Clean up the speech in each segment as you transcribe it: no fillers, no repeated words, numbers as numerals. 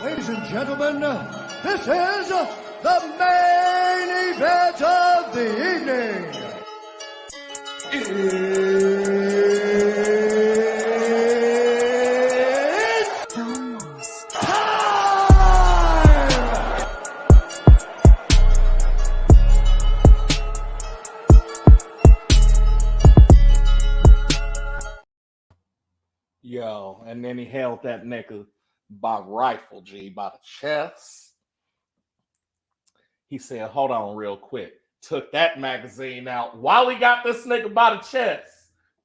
Ladies and gentlemen, this is the main event of the evening. It's time! Yo, and then he held that nigga by rifle, G, by the chest. He said, hold on real quick. Took that magazine out while he got this nigga by the chest.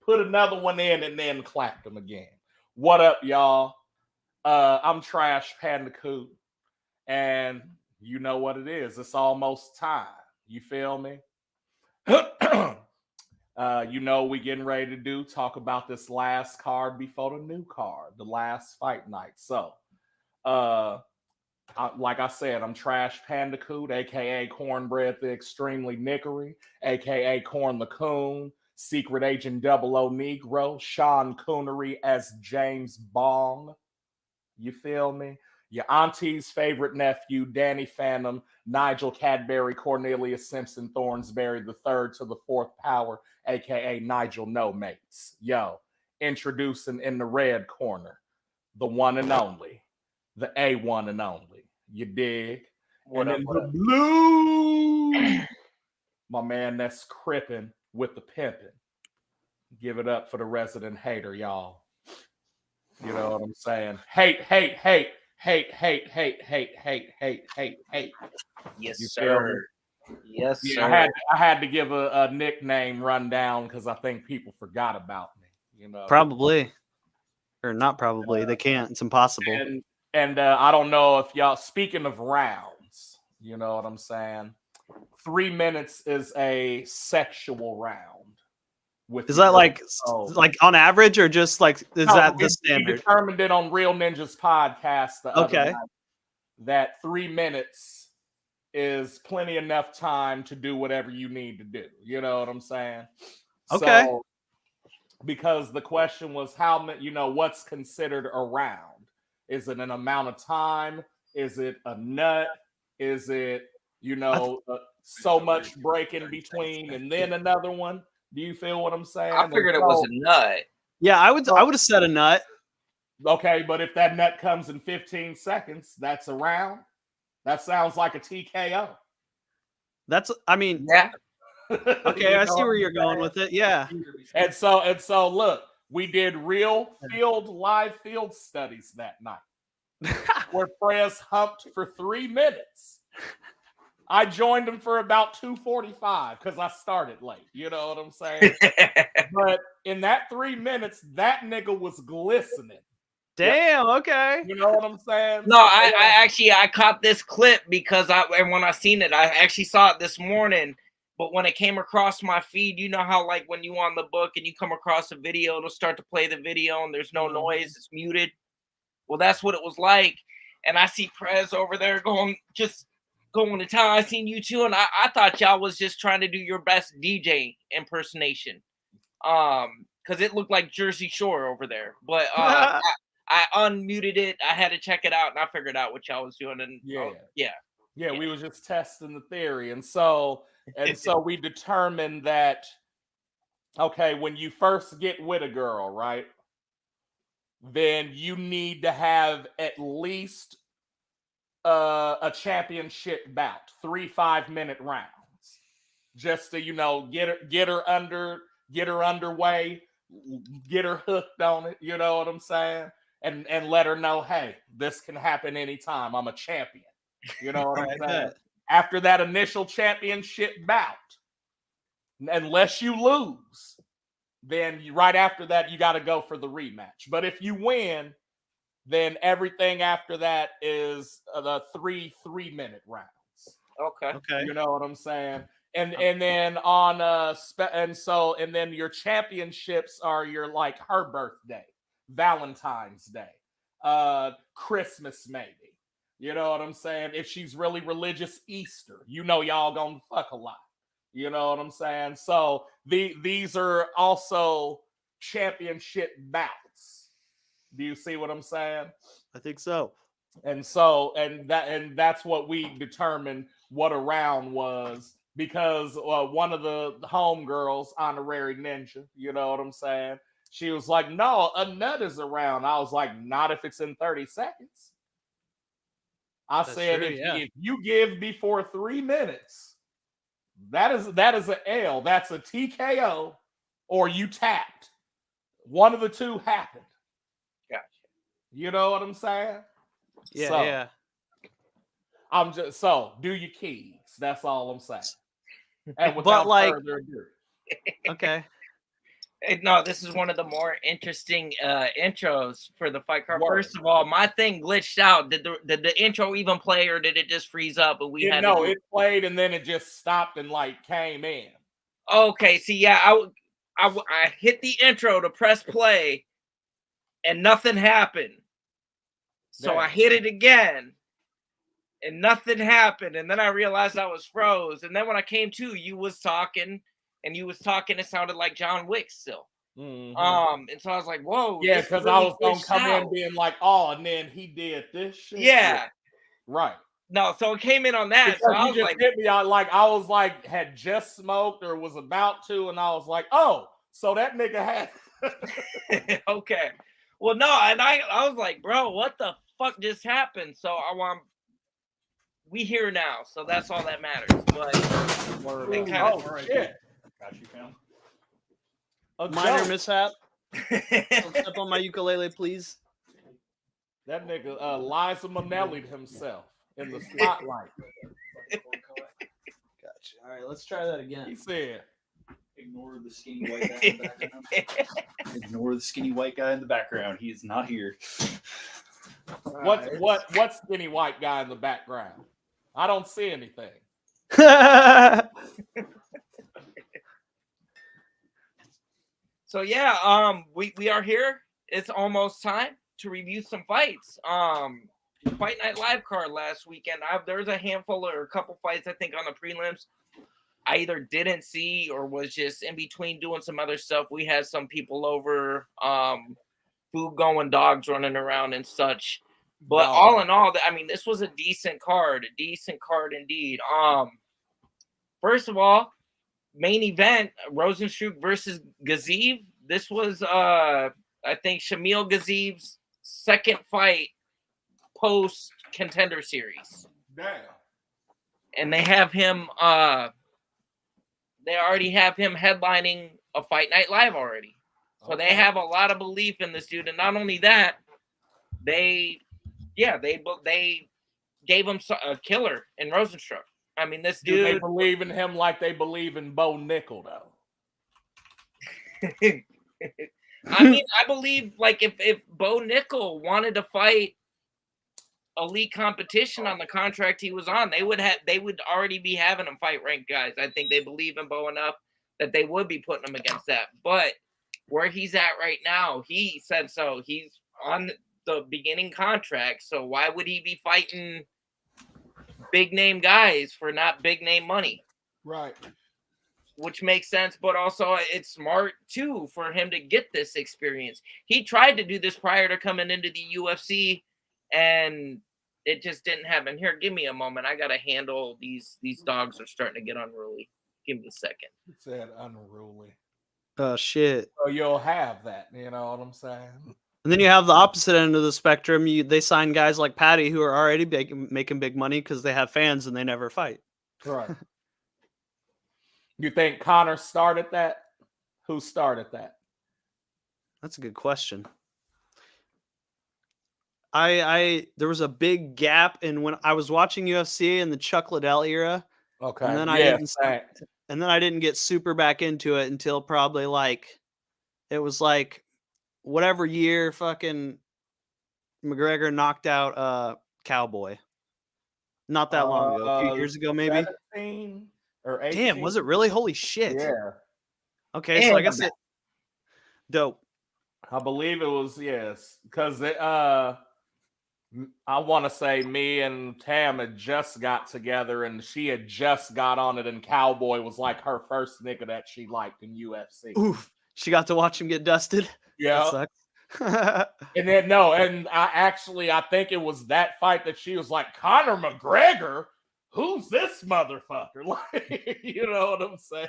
Put another one in and then clapped him again. What up, y'all? I'm Trash Pandacoot. And you know what it is. It's almost time. You feel me? You know we getting ready to talk about this last card before the new card, the last fight night. So, like I said, I'm Trash Pandacoot, aka Cornbread the Extremely Nickery, aka Corn the Coon, Secret Agent 00 Negro, Sean Coonery as James Bong. You feel me? Your auntie's favorite nephew, Danny Phantom, Nigel Cadbury, Cornelius Simpson, Thornsberry, the third to the fourth power, aka Nigel No Mates. Yo, introducing in the red corner, the one and only, the A1 and only. You dig? What and up, then what the up? blue, my man that's crippin' with the pimpin'. Give it up for the resident hater, y'all. You know what I'm saying? Hate. Yes, You feel me? sir. Yes, Yeah, sir. I had to give a nickname rundown because I think people forgot about me. You know, Probably. Or not probably. They can't. It's impossible. and I don't know if y'all. Speaking of rounds, you know what I'm saying. 3 minutes is a sexual round. Is that like on average or just like is that the we standard? determined it on Real Ninjas podcast the other Okay. night that 3 minutes is plenty enough time to do whatever you need to do. You know what I'm saying? Okay. So, because the question was how many, what's considered a round? Is it an amount of time? Is it a nut? Is it, so much break in between and then another one? Do you feel what I'm saying? I figured it was a nut. Yeah, I would have said a nut. Okay, but if that nut comes in 15 seconds, that's a round. That sounds like a TKO. That's Yeah. Okay, I see where you're going with it. Yeah. And so look, we did real live field studies that night where Prez humped for 3 minutes. I joined him for about 2:45 because I started late. You know what I'm saying? But in that 3 minutes, that nigga was glistening. Damn, okay. You know what I'm saying? No, I caught this clip because when I seen it, I actually saw it this morning. But when it came across my feed, you know how like when you on the book and you come across a video, it'll start to play the video and there's no noise, it's muted. Well, that's what it was like. And I see Prez over there going to town. I seen you too, and I thought y'all was just trying to do your best DJ impersonation. Because it looked like Jersey Shore over there. But I unmuted it. I had to check it out, and I figured out what y'all was doing. And Yeah, we was just testing the theory. And so we determined that, okay, when you first get with a girl, right, then you need to have at least a championship bout, 3 5-minute rounds, just to get her underway, get her hooked on it. You know what I'm saying? And let her know, hey, this can happen anytime. I'm a champion. You know what I'm saying? After that initial championship bout, unless you lose, then right after that you got to go for the rematch. But if you win, then everything after that is the 3 3-minute rounds. Okay. You know what I'm saying? And then on and then your championships are your like her birthday, Valentine's Day, Christmas maybe. You know what I'm saying? If she's really religious, Easter. Y'all gonna fuck a lot. You know what I'm saying? So these are also championship bouts. Do you see what I'm saying? I think so. And so, and that's what we determined what a round was, because one of the homegirls, honorary ninja, you know what I'm saying? She was like, "No, a nut is a round." I was like, "Not if it's in 30 seconds." I That's said, true, if you give before 3 minutes, that is an L. That's a TKO, or you tapped. One of the two happened. Gotcha. You know what I'm saying? Yeah, So, yeah. I'm just do your keys. That's all I'm saying. And But, without like- further ado, Okay. No, this is one of the more interesting intros for the fight card. Word. First of all, my thing glitched out. Did the intro even play, or did it just freeze up? And we had to do... it played and then it just stopped and like came in. Okay, see, yeah, I hit the intro to press play, and nothing happened. So Damn. I hit it again, and nothing happened. And then I realized I was froze. And then when I came to, you was talking, and it sounded like John Wick still. Mhm. And so I was like, "Whoa!" Yeah, this because really I was gonna glitched come in out. being like, "Oh," and then he did this shit. Yeah. Right. No, so it came in on that. So Because I you was just like, hit me out like I was like had just smoked or was about to, and I was like, "Oh, so that nigga had." okay. Well, no, and I was like, bro, what the fuck just happened? So we here now, so that's all that matters. But it kinda- Oh shit! Got you, fam. A Minor joke. mishap. Don't step on my ukulele, please. That nigga Liza Minnelli'd himself in the spotlight. Gotcha. All right, let's try that again. He said, Ignore the skinny white guy in the background. Ignore the skinny white guy in the background. He is not here. What skinny white guy in the background? I don't see anything. So yeah, we are here. It's almost time to review some fights. Fight Night Live card last weekend. There's a handful or a couple fights I think on the prelims I either didn't see or was just in between doing some other stuff. We had some people over, food going, dogs running around and such. But all in all, I mean, this was a decent card indeed. First of all, main event, Rozenstruik versus Gaziev. This was, I think, Shamil Gaziev's second fight post Contender Series. Damn. And they have him, they already have him headlining a Fight Night Live already. So Okay. they have a lot of belief in this dude. And not only that, they gave him a killer in Rozenstruik. I mean, this Do they dude. believe in him like they believe in Bo Nickel, though? I mean, I believe like if Bo Nickel wanted to fight elite competition on the contract he was on, they would already be having him fight ranked guys. I think they believe in Bo enough that they would be putting him against that. But where he's at right now, he said so. He's on the beginning contract, so why would he be fighting big name guys for not big name money? Right. Which makes sense, but also it's smart too for him to get this experience. He tried to do this prior to coming into the UFC, and it just didn't happen. Here, give me a moment. I gotta handle these dogs are starting to get unruly. Give me a second. He said unruly. Oh shit. So you'll have that, you know what I'm saying? And then you have the opposite end of the spectrum. They sign guys like Patty who are already making big money because they have fans and they never fight. Right. You think Connor started that? Who started that? That's a good question. There was a big gap in when I was watching UFC in the Chuck Liddell era. Okay. And then I didn't get super back into it until probably it was whatever year fucking McGregor knocked out Cowboy. Not that long ago, a few years ago maybe. 17 or 18. Damn, was it really? Holy shit. Yeah. Okay, so I guess dope. I believe it was, yes. Because I want to say me and Tam had just got together and she had just got on it, and Cowboy was like her first nigga that she liked in UFC. Oof. She got to watch him get dusted. Yeah. That sucks. And then no, and I think it was that fight that she was like, Conor McGregor, who's this motherfucker? Like, you know what I'm saying?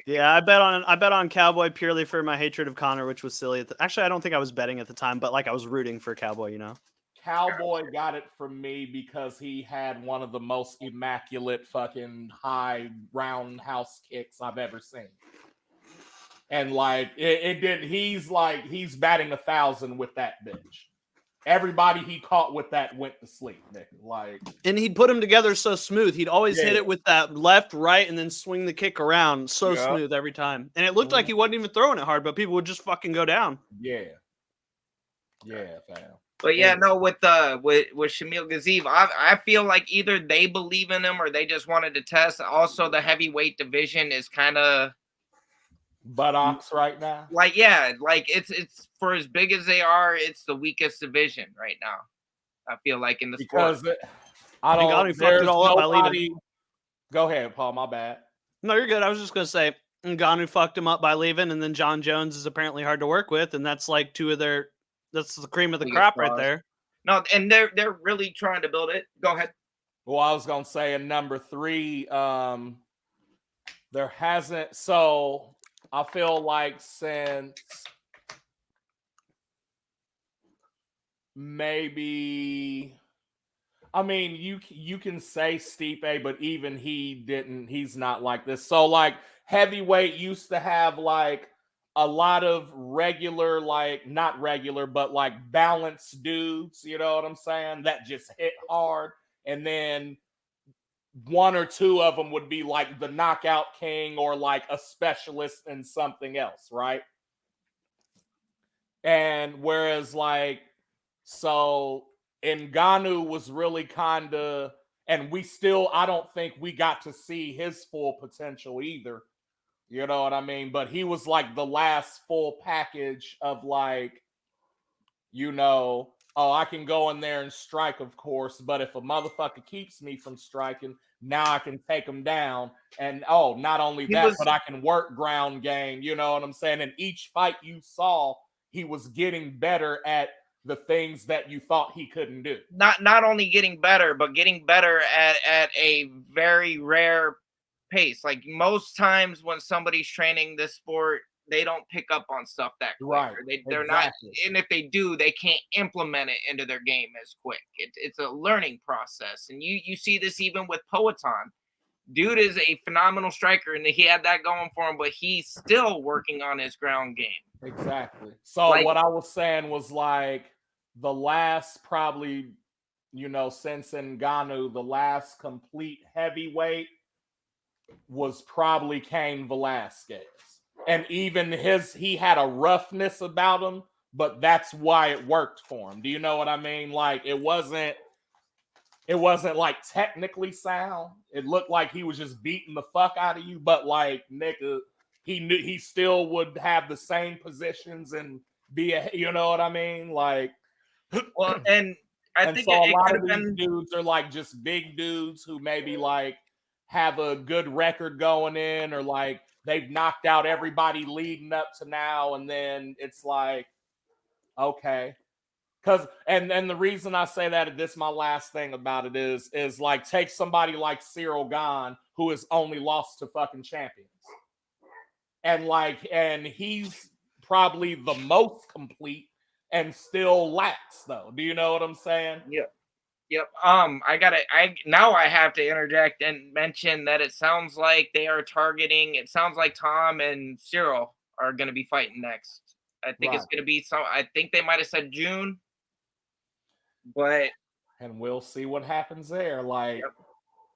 Yeah, I bet on Cowboy purely for my hatred of Conor, which was silly. Actually, I don't think I was betting at the time, but like I was rooting for Cowboy, you know. Cowboy got it from me because he had one of the most immaculate fucking high roundhouse kicks I've ever seen. And like it did, he's batting 1,000 with that bitch. Everybody he caught with that went to sleep, Nick. Like, and he'd put them together so smooth. He'd always hit Yeah. it with that left, right, and then swing the kick around so Yeah. smooth every time. And it looked like he wasn't even throwing it hard, but people would just fucking go down. yeah, fam. But yeah, no, with Shamil Gaziev, I feel like either they believe in him or they just wanted to test. Also, the heavyweight division is kind of buttocks right now. like, yeah, like it's for as big as they are, it's the weakest division right now. I feel like in the Because sport. I don't. Ngannou fucked There's it all up by nobody. Go ahead, Paul. My bad. No, you're good. I was just gonna say Ngannou fucked him up by leaving, and then John Jones is apparently hard to work with, and that's like that's the cream of the Biggest crop right flaws. there. No, and they're really trying to build it. Go ahead. Well, I was gonna say in number 3, there hasn't. So I feel like since maybe, I mean, you can say Stipe, but even he's not like this. So like heavyweight used to have like a lot of regular, like not regular, but like balanced dudes, you know what I'm saying? That just hit hard. And then 1 or 2 of them would be like the knockout king or like a specialist in something else, right? And whereas like, so Ngannou was really kind of, and I don't think we got to see his full potential either. You know what I mean? But he was like the last full package of like, you know, oh, I can go in there and strike, of course, but if a motherfucker keeps me from striking, now I can take him down. And oh, not only that, but I can work ground game. You know what I'm saying? And each fight you saw, he was getting better at the things that you thought he couldn't do. Not only getting better, but getting better at a very rare pace. Like most times when somebody's training this sport, they don't pick up on stuff that quick. Right. They're not, and if they do, they can't implement it into their game as quick. It's a learning process. And you see this even with Poatan. Dude is a phenomenal striker, and he had that going for him, but he's still working on his ground game. Exactly. So Like- what I was saying was like the last probably, you know, since Ngannou, the last complete heavyweight was probably Cain Velasquez. And even he had a roughness about him, but that's why it worked for him. Do you know what I mean? Like it wasn't like technically sound. It looked like he was just beating the fuck out of you, but like nigga, he knew he still would have the same positions and be a, you know what I mean? Like, well, and I think so a lot could of have these been dudes are like just big dudes who maybe like have a good record going in, or like they've knocked out everybody leading up to now, and then it's like, okay. Because and the reason I say that, this my last thing about it is like take somebody like Cyril Gane, who has only lost to fucking champions. And he's probably the most complete and still lacks though. Do you know what I'm saying? Yep. I have to interject and mention that it sounds like they are targeting. It sounds like Tom and Cyril are going to be fighting next. I think it's going to be I think they might have said June, but and we'll see what happens there. Like,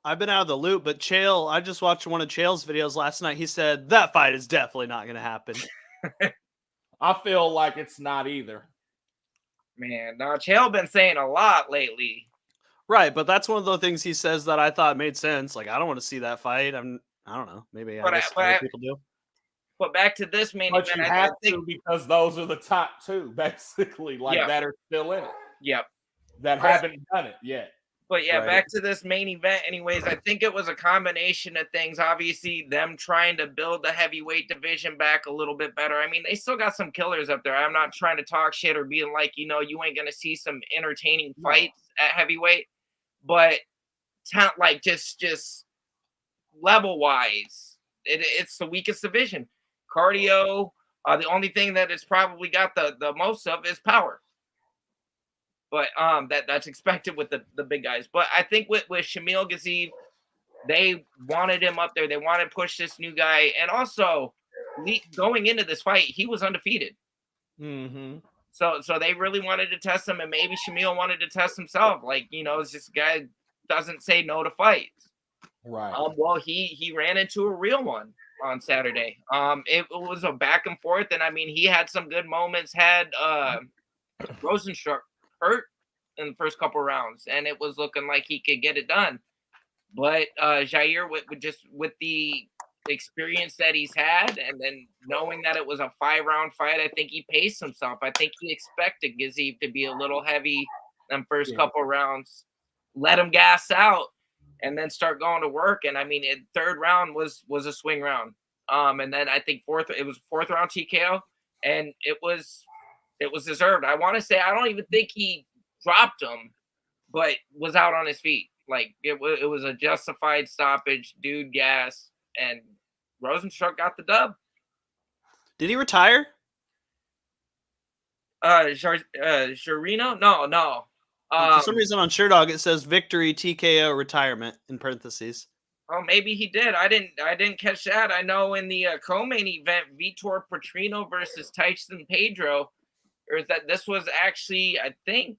I've been out of the loop, but Chael, I just watched one of Chael's videos last night. He said that fight is definitely not going to happen. I feel like it's not either. Man, now Chael been saying a lot lately. Right, but that's one of the things he says that I thought made sense. Like, I don't want to see that fight. I don't know. Maybe I guess other people do. But back to this main But event, you have to, because those are the top 2, basically, like that are still in it. Yep. That haven't done it yet. But yeah, Right. back to this main event. Anyways, I think it was a combination of things. Obviously, them trying to build the heavyweight division back a little bit better. I mean, they still got some killers up there. I'm not trying to talk shit or being like, you ain't gonna see some entertaining fights at heavyweight, but like just level wise, it's the weakest division. Cardio. The only thing that it's probably got the most of is power. But that's expected with the big guys. But I think with Shamil Gaziev, they wanted him up there. They wanted to push this new guy, and also going into this fight, he was undefeated. Mm-hmm. So they really wanted to test him, and maybe Shamil wanted to test himself. Like, it's just a guy doesn't say no to fights. Right. Well, he ran into a real one on Saturday. It was a back and forth, and I mean, he had some good moments. Had Rosenstruck hurt in the first couple rounds, and it was looking like he could get it done. But Jair, with the experience that he's had, and then knowing that it was a 5-round fight, I think he paced himself. I think he expected Gaziev to be a little heavy in first couple rounds, let him gas out, and then start going to work. And I mean, third round was a swing round. And then I think fourth round TKO, and it was deserved. I want to say, I don't even think he dropped him, but was out on his feet. Like, it was a justified stoppage, dude gas, and Rosenstruck got the dub. Did he retire? Sharino? No. For some reason on Sherdog it says victory TKO retirement in parentheses. Oh, maybe he did. I didn't catch that. I know in the co-main event, Vitor Petrino versus Tyson Pedro, or is that this was actually, I think,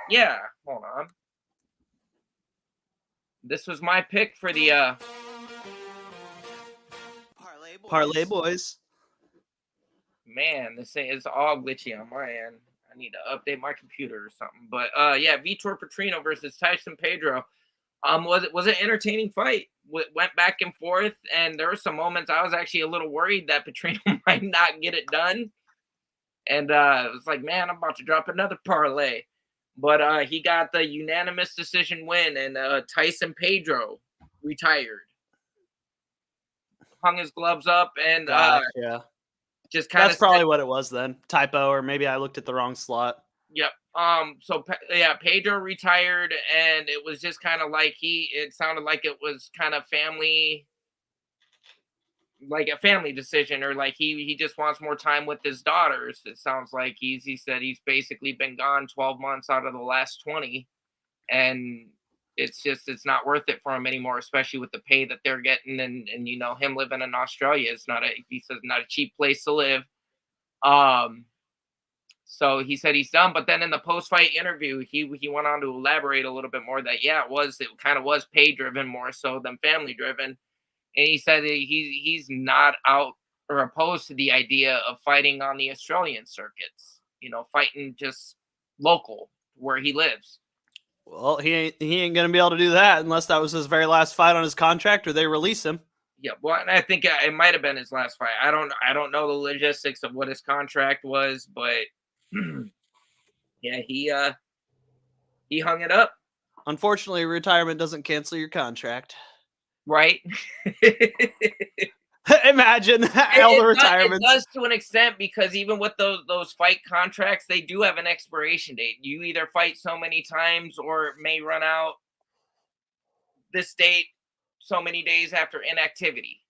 yeah. Hold on. This was my pick for the Parlay boys. Man, this thing is all glitchy on my end. I need to update my computer or something. But yeah, Vitor Petrino versus Tyson Pedro. Was an entertaining fight. Went back and forth, and there were some moments I was actually a little worried that Petrino might not get it done. And it was like, man, I'm about to drop another parlay. But he got the unanimous decision win, and Tyson Pedro retired. Hung his gloves up, and yeah. just kind of. That's probably what it was then. Typo, or maybe I looked at the wrong slot. Yep. So yeah, Pedro retired, and it was just kind of like it sounded like it was kind of family, like a family decision, or like he just wants more time with his daughters. It sounds like he said he's basically been gone 12 months out of the last 20, and it's not worth it for him anymore, especially with the pay that they're getting, and him living in Australia is not a cheap place to live. So he said he's done, but then in the post-fight interview, he went on to elaborate a little bit more that, yeah, it kind of was pay-driven more so than family-driven. And he said that he's not out or opposed to the idea of fighting on the Australian circuits, fighting just local where he lives. Well, he ain't going to be able to do that unless that was his very last fight on his contract or they release him. Yeah, well, and I think it might have been his last fight. I don't know the logistics of what his contract was, but yeah, he hung it up. Unfortunately, retirement doesn't cancel your contract. Right? Imagine all the retirements. It does to an extent, because even with those fight contracts, they do have an expiration date. You either fight so many times or it may run out this date so many days after inactivity.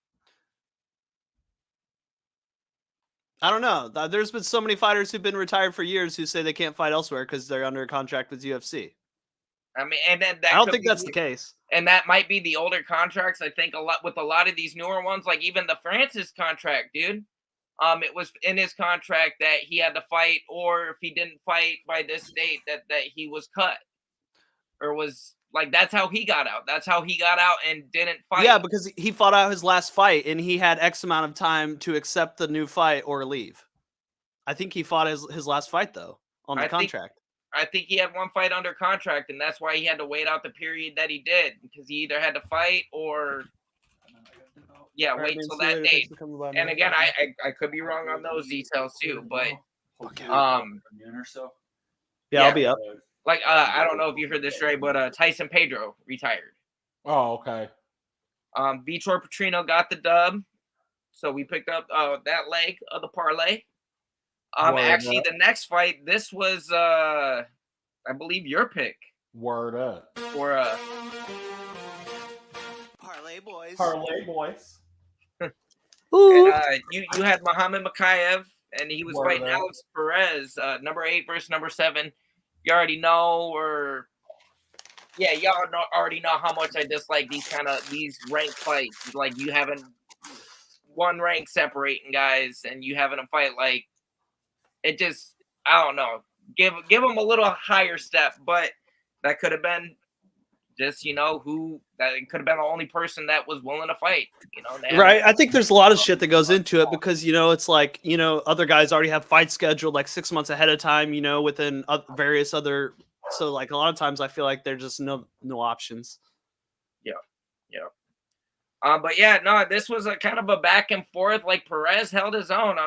I don't know. There's been so many fighters who've been retired for years who say they can't fight elsewhere because they're under a contract with UFC. I mean, and then I don't think that's the case. And that might be the older contracts. I think a lot of these newer ones, like even the Francis contract, dude. It was in his contract that he had to fight, or if he didn't fight by this date, that he was cut, or was like, that's how he got out. That's how he got out and didn't fight. Yeah, because he fought out his last fight and he had X amount of time to accept the new fight or leave. I think he fought his last fight though on the contract. I think he had one fight under contract, and that's why he had to wait out the period that he did, because he either had to fight or wait till that date. And again, I could be wrong on those details too, but yeah, I'll be up. Like I don't know if you heard this, Ray, but Tyson Pedro retired. Oh, okay. Vitor Petrino got the dub, so we picked up that leg of the parlay. Word Actually, up. the next fight, this was I believe your pick Word up. for Parlay boys. Parlay boys. Ooh. and you had Muhammad Makayev, and he was Word fighting up. Alex Perez, number 8 versus number 7. You already know, already know how much I dislike these ranked fights. Like, you having one rank separating guys, and you having a fight like it just, I don't know. Give them a little higher step, but that could have been just, that could have been the only person that was willing to fight, Right. I think there's a lot of shit that goes into it because, it's like, other guys already have fights scheduled like 6 months ahead of time, within various other. So like a lot of times I feel like there's just no options. Yeah. But yeah, no, this was a kind of a back and forth. Like, Perez held his own.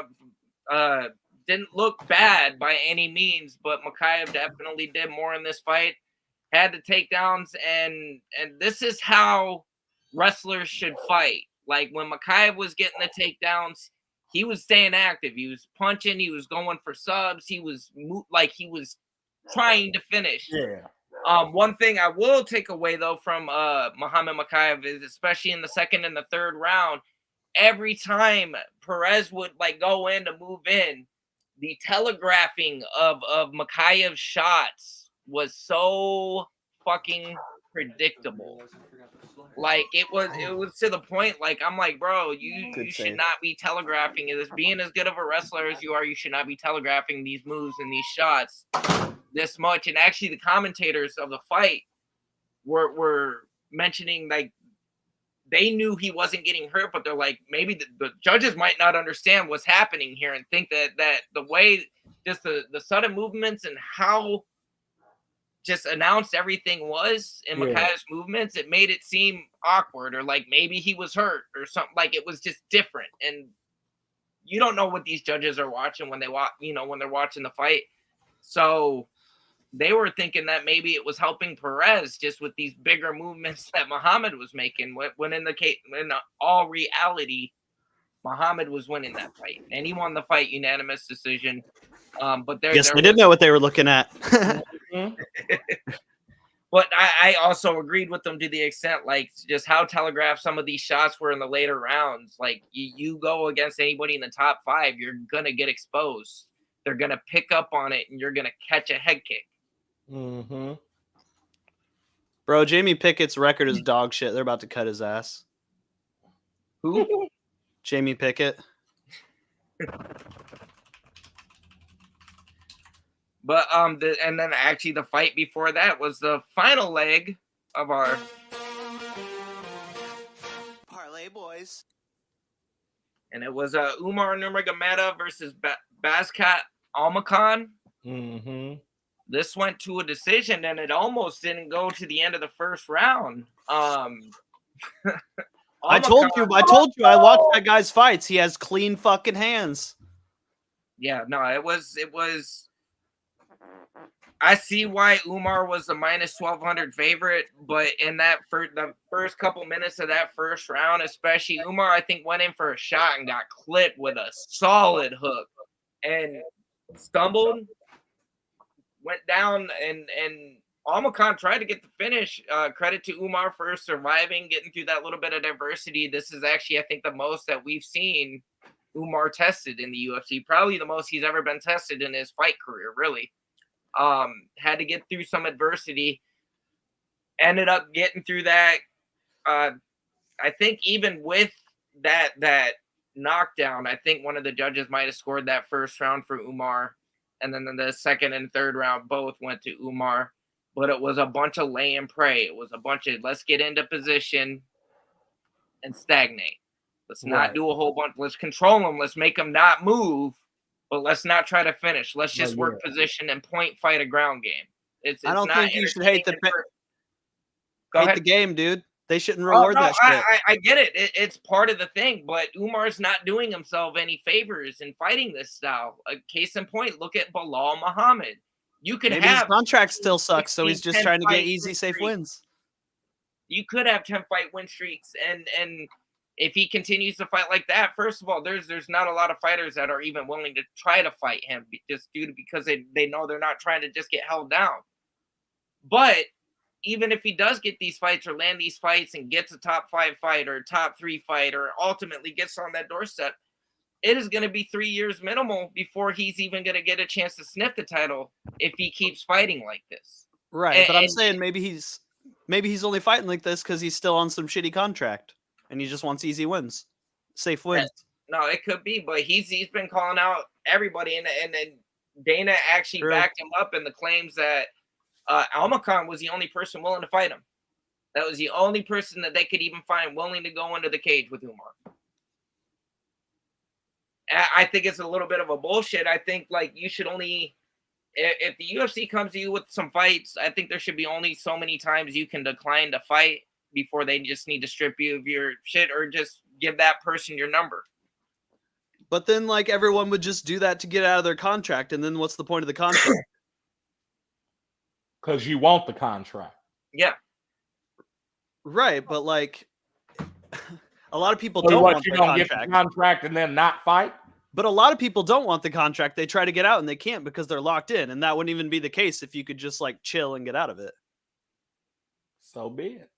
Didn't look bad by any means, but Makayev definitely did more in this fight. Had the takedowns, and this is how wrestlers should fight. Like, when Makayev was getting the takedowns, he was staying active. He was punching. He was going for subs. He was trying to finish. Yeah. One thing I will take away though from Muhammad Makayev is, especially in the second and the third round, every time Perez would go in to move in, the telegraphing of Makayev's shots was so fucking predictable. Like, it was to the point, like, I'm like, bro, you should not be telegraphing this. Being as good of a wrestler as you are, you should not be telegraphing these moves and these shots this much. And actually, the commentators of the fight were mentioning, like, they knew he wasn't getting hurt, but they're like, maybe the judges might not understand what's happening here and think that the way, just the sudden movements and how just announced everything was in Makayev's movements, it made it seem awkward, or like maybe he was hurt or something. Like, it was just different. And you don't know what these judges are watching when they watch, when they're watching the fight. So they were thinking that maybe it was helping Perez just with these bigger movements that Muhammad was making, when in all reality, Muhammad was winning that fight, and he won the fight unanimous decision. But they didn't know what they were looking at. But I also agreed with them to the extent, like, just how telegraphed some of these shots were in the later rounds. Like, you go against anybody in the top 5, you're gonna get exposed. They're gonna pick up on it, and you're gonna catch a head kick. Mm-hmm. Bro, Jamie Pickett's record is dog shit. They're about to cut his ass. Who? Jamie Pickett. But and then actually the fight before that was the final leg of our Parlay boys. And it was Umar Nurmagomedov versus Baskat Almakhan. Mm-hmm. This went to a decision, and it almost didn't go to the end of the first round. I told you I watched that guy's fights. He has clean fucking hands. Yeah, no, it was I see why Umar was the minus 1,200 favorite, but in the first couple minutes of that first round, especially, Umar, I think, went in for a shot and got clipped with a solid hook and stumbled, went down, and Almakhan tried to get the finish. Credit to Umar for surviving, getting through that little bit of adversity. This is actually, I think, the most that we've seen Umar tested in the UFC. Probably the most he's ever been tested in his fight career, really. Had to get through some adversity. Ended up getting through that. I think even with that knockdown, I think one of the judges might have scored that first round for Umar. And then the second and third round both went to Umar. But it was a bunch of lay and pray. It was a bunch of, let's get into position and stagnate. Let's not do a whole bunch. Let's control them. Let's make them not move, but let's not try to finish. Let's just work position and point fight a ground game. I don't think you should hate the game, dude. They shouldn't Oh, reward no, that shit. I get it. It's part of the thing, but Umar's not doing himself any favors in fighting this style. A case in point, look at Bilal Muhammad. You could Maybe his have contract still sucks, so he's just 10 trying to get fight easy, win safe streaks. wins. You could have 10 fight win streaks, and if he continues to fight like that, first of all, there's not a lot of fighters that are even willing to try to fight him just because they know they're not trying to just get held down. But even if he does get these fights or land these fights and gets a top 5 fight or top 3 fight or ultimately gets on that doorstep, it is going to be 3 years minimal before he's even going to get a chance to sniff the title if he keeps fighting like this. Right, but I'm saying maybe he's only fighting like this because he's still on some shitty contract and he just wants easy wins, safe wins. No, it could be, but he's been calling out everybody, and Dana actually backed him up in the claims that Almakhan was the only person willing to fight him. That was the only person that they could even find willing to go into the cage with Umar. I think it's a little bit of a bullshit. I think like you should only, if the UFC comes to you with some fights, I think there should be only so many times you can decline to fight before they just need to strip you of your shit or just give that person your number. But then like everyone would just do that to get out of their contract, and then what's the point of the contract? Because you want the contract. Yeah. Right, but like a lot of people So don't what, want you the gonna get contract. the contract and then not fight? But a lot of people don't want the contract. They try to get out and they can't because they're locked in. And that wouldn't even be the case if you could just like chill and get out of it. So be it.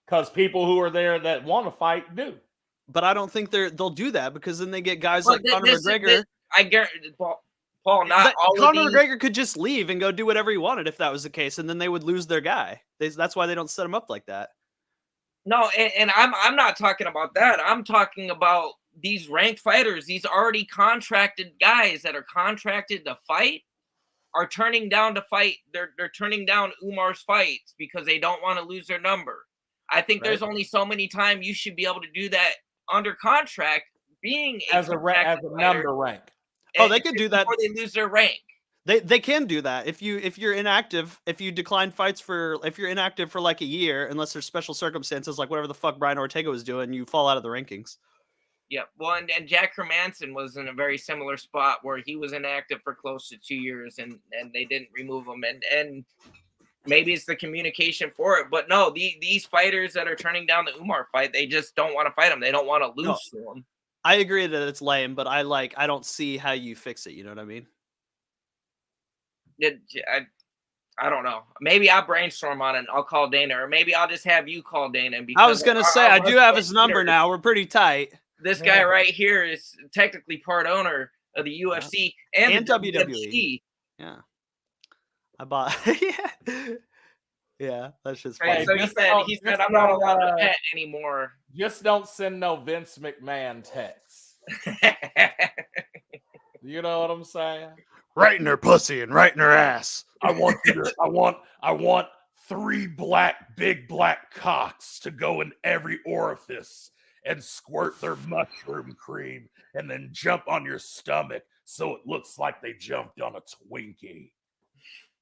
Because people who are there that want to fight do. But I don't think they'll do that because then they get guys Well, like Conor McGregor. I guarantee, Paul, not all Conor of these. McGregor could just leave and go do whatever he wanted if that was the case, and then they would lose their guy. That's why they don't set him up like that. No, and I'm not talking about that. I'm talking about these ranked fighters, these already contracted guys that are contracted to fight, are turning down to fight. They're turning down Umar's fights because they don't want to lose their number. I think there's only so many times you should be able to do that under contract, being as a number rank. Oh, they could do that before they lose their rank. They can do that if you're inactive, if you decline fights if you're inactive for like a year, unless there's special circumstances like whatever the fuck Brian Ortega was doing, you fall out of the rankings. Yeah, well, and Jack Hermanson was in a very similar spot where he was inactive for close to 2 years, and they didn't remove him, and maybe it's the communication for it, but no, these fighters that are turning down the Umar fight, they just don't want to fight him. They don't want to lose to him. I agree that it's lame, but I don't see how you fix it. You know what I mean? I don't know. Maybe I'll brainstorm on it. And I'll call Dana, or maybe I'll just have you call Dana. I was gonna say I do have his number now. We're pretty tight. This guy right here is technically part owner of the UFC and the WWE. Yeah, I bought. Yeah, that's just. Right, so he said I'm not allowed to bet anymore. Just don't send no Vince McMahon texts. You know what I'm saying? Right in her pussy and right in her ass. I want 3 big black cocks to go in every orifice and squirt their mushroom cream and then jump on your stomach so it looks like they jumped on a Twinkie.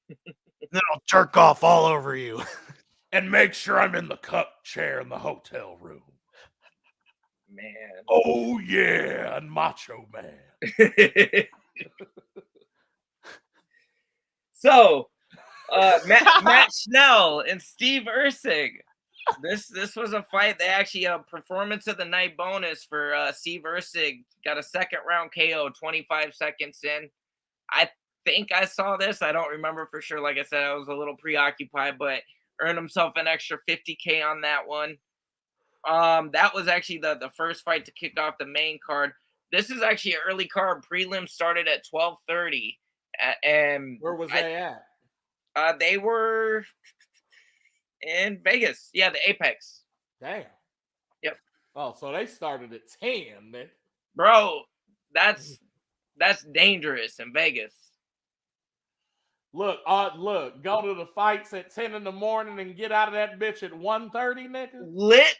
Then I'll jerk off all over you. And make sure I'm in the cup chair in the hotel room. Man. Oh, yeah, and Macho Man. So, Matt Schnell and Steve Erceg. This was a fight. They actually a performance of the night bonus for Steve Erceg. Got a second round KO 25 seconds in. I think I saw this. I don't remember for sure. Like I said, I was a little preoccupied, but earned himself an extra $50K on that one. That was actually the first fight to kick off the main card. This is actually an early card. Prelim started at 12:30. And where was they at? They were in Vegas. Yeah, the Apex. Damn. Yep. Oh, so they started at 10, man. Bro, that's dangerous in Vegas. Look, go to the fights at 10 in the morning and get out of that bitch at 1:30, nigga. Lit.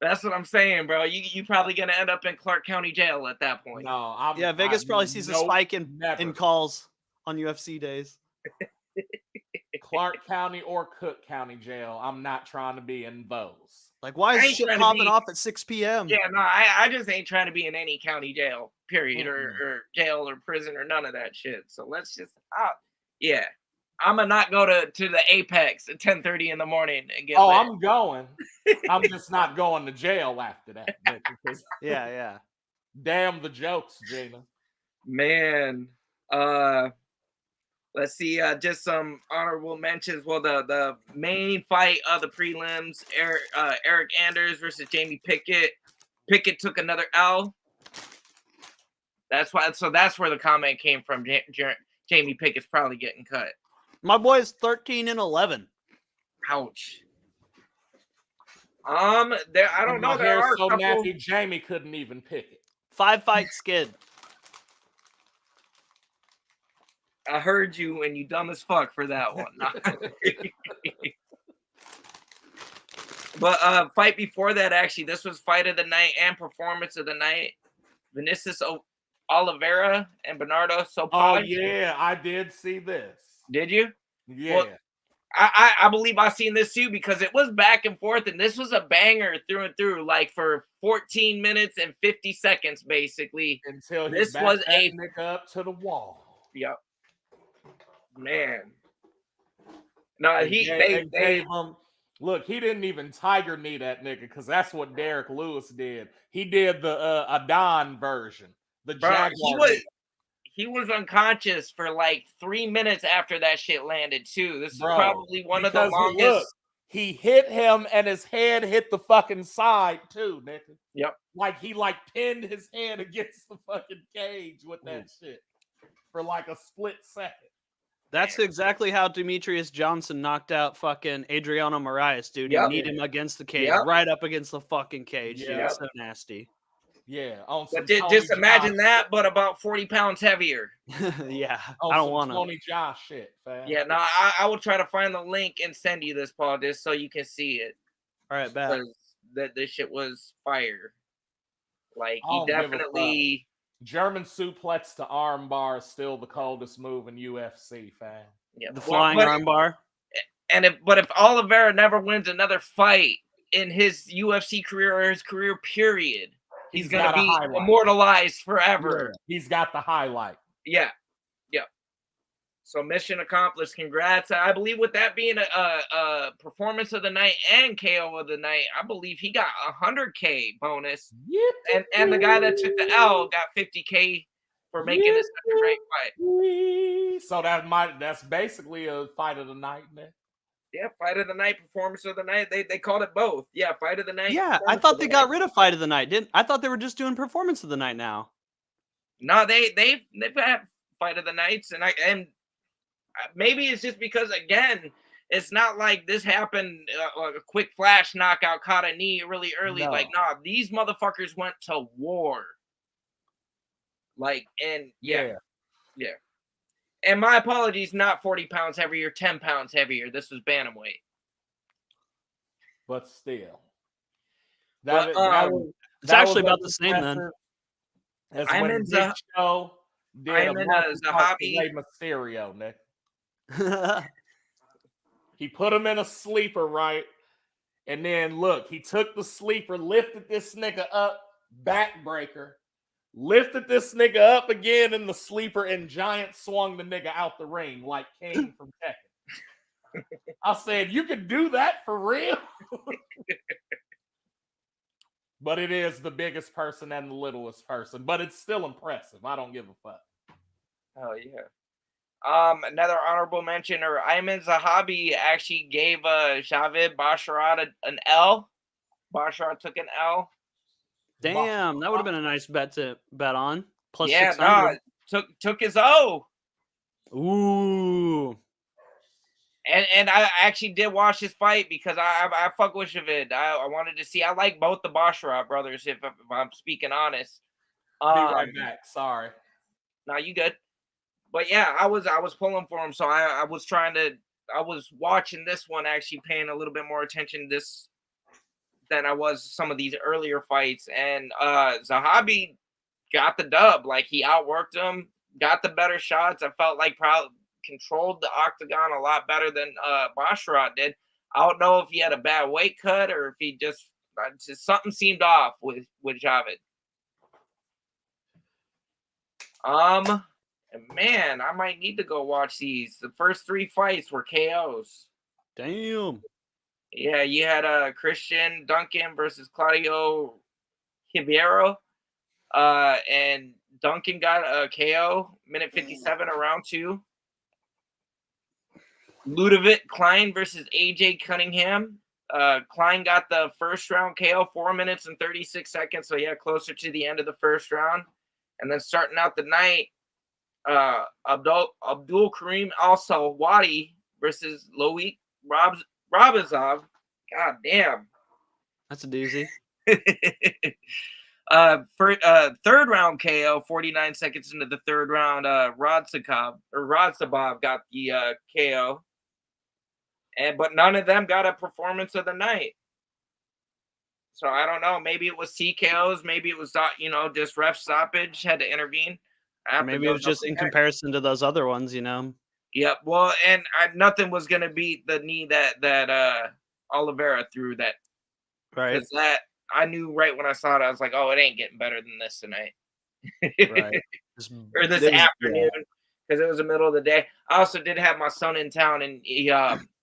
That's what I'm saying, bro. You probably gonna end up in Clark County Jail at that point. No, Vegas probably sees a spike in calls on UFC days. Clark County or Cook County jail. I'm not trying to be in those. Like, why I is ain't shit trying to popping be- off at 6 p.m.? Yeah, no, I just ain't trying to be in any county jail, period, Mm-mm. or jail or prison or none of that shit. So let's just, yeah, I'm gonna not go to the Apex at 10:30 in the morning and get Oh, lit. I'm going. I'm just not going to jail after that. Because Yeah. damn the jokes, Gina. Man, let's see, just some honorable mentions. Well, the main fight of the prelims, Eric Anders versus Jamie Pickett. Pickett took another L. That's why. So that's where the comment came from. Jamie Pickett's probably getting cut. My boy's 13-11. Ouch. There. I don't know. My There hair's are a so couple. nappy, Jamie couldn't even pick it. 5-fight skid. I heard you, and you dumb as fuck for that one. But fight before that, actually, this was fight of the night and performance of the night. Vinicius Oliveira and Bernardo Sopaj. Oh yeah, I did see this. Did you? Yeah. Well, I believe I seen this too, because it was back and forth, and this was a banger through and through, like for 14 minutes and 50 seconds, basically. Until he This backed was that a- nigga up to the wall. Yep. Man. No, And they gave him. Look, he didn't even tiger knee that nigga, because that's what Derek Lewis did. He did the Adon version. The bro, Jaguar. he was unconscious for like 3 minutes after that shit landed too. This Bro, is probably one of the because longest. look, he hit him and his head hit the fucking side too, nigga. Yep. Like he pinned his head against the fucking cage with that shit for like a split second. That's exactly how Demetrius Johnson knocked out fucking Adriano Moraes, dude. Yep. He kneed him against the cage, Yep. right up against the fucking cage. Dude. Yep. It's so nasty. Yeah, on some But just imagine that, but about 40 pounds heavier. Yeah, on I don't some want to. Tony Josh shit, fam. Yeah, no, I will try to find the link and send you this, Paul, just so you can see it. All right, bad. Because that this shit was fire. Like I he don't give a definitely. German suplex to arm bar is still the coldest move in UFC, fam. Yeah, The well, flying but- arm bar. And if Oliveira never wins another fight in his UFC career or his career period, he's gonna got a be highlight. immortalized forever. Yeah, he's got the highlight. Yeah. So mission accomplished. Congrats. I believe with that being a performance of the night and KO of the night, I believe he got 100K bonus. And the guy that took the L got 50K for making this such a great fight. So that's basically a fight of the night, man. Yeah, fight of the night, performance of the night. They called it both. Yeah, fight of the night. Yeah, I performance thought of they the got night. rid of fight of the night. I thought they were just doing performance of the night now. No, they've had fight of the nights, and maybe it's just because, again, it's not like this happened like a quick flash knockout, caught a knee really early. No. Like, nah, these motherfuckers went to war. Like, and yeah. And my apologies, not 40 pounds heavier, 10 pounds heavier. This was bantamweight. But still, But, It's actually about the same then. As I'm when in Big Show did I'm a in Marcus Zahabi. Rey Mysterio, Nick. He put him in a sleeper, right? And then look, he took the sleeper, lifted this nigga up, backbreaker, lifted this nigga up again in the sleeper, and giant swung the nigga out the ring like Kane from Tekken. I said, you can do that for real? But it is the biggest person and the littlest person. But it's still impressive. I don't give a fuck. Oh yeah. Another honorable mention, or Ayman Zahabi actually gave Javid Basharat an L. Basharat took an L. Damn, that would have been a nice bet to bet on. Plus Yeah, 600. took his O. Ooh. And I actually did watch this fight because I fuck with Javid. I wanted to see. I like both the Basharat brothers, if I'm speaking honest. Be right back. Sorry. No, you good. But yeah, I was pulling for him, so I was watching this one, actually paying a little bit more attention than I was some of these earlier fights. And Zahabi got the dub. Like, he outworked him, got the better shots. I felt like controlled the octagon a lot better than Basharat did. I don't know if he had a bad weight cut or if he just something seemed off with Javid. Man, I might need to go watch these. The first 3 fights were KOs. Damn. Yeah, you had Christian Duncan versus Claudio Ribeiro. And Duncan got a KO, minute 57 of round 2. Ludovic Klein versus AJ Cunningham. Klein got the first round KO, 4 minutes and 36 seconds. So, yeah, closer to the end of the first round. And then starting out the night, Abdul Karim Al-Sawadi versus Loic Rabazov. God damn. That's a doozy. Third round KO, 49 seconds into the third round, Rodzhabov got the KO. But none of them got a performance of the night. So I don't know. Maybe it was TKOs. Maybe it was, just ref stoppage, had to intervene. Maybe it was just in comparison to those other ones, Yep. Well, and nothing was going to beat the knee that Oliveira threw that. Right. Because that, I knew right when I saw it, I was like, oh, it ain't getting better than this tonight. Right. Or this afternoon, because it was the middle of the day. I also did have my son in town, and he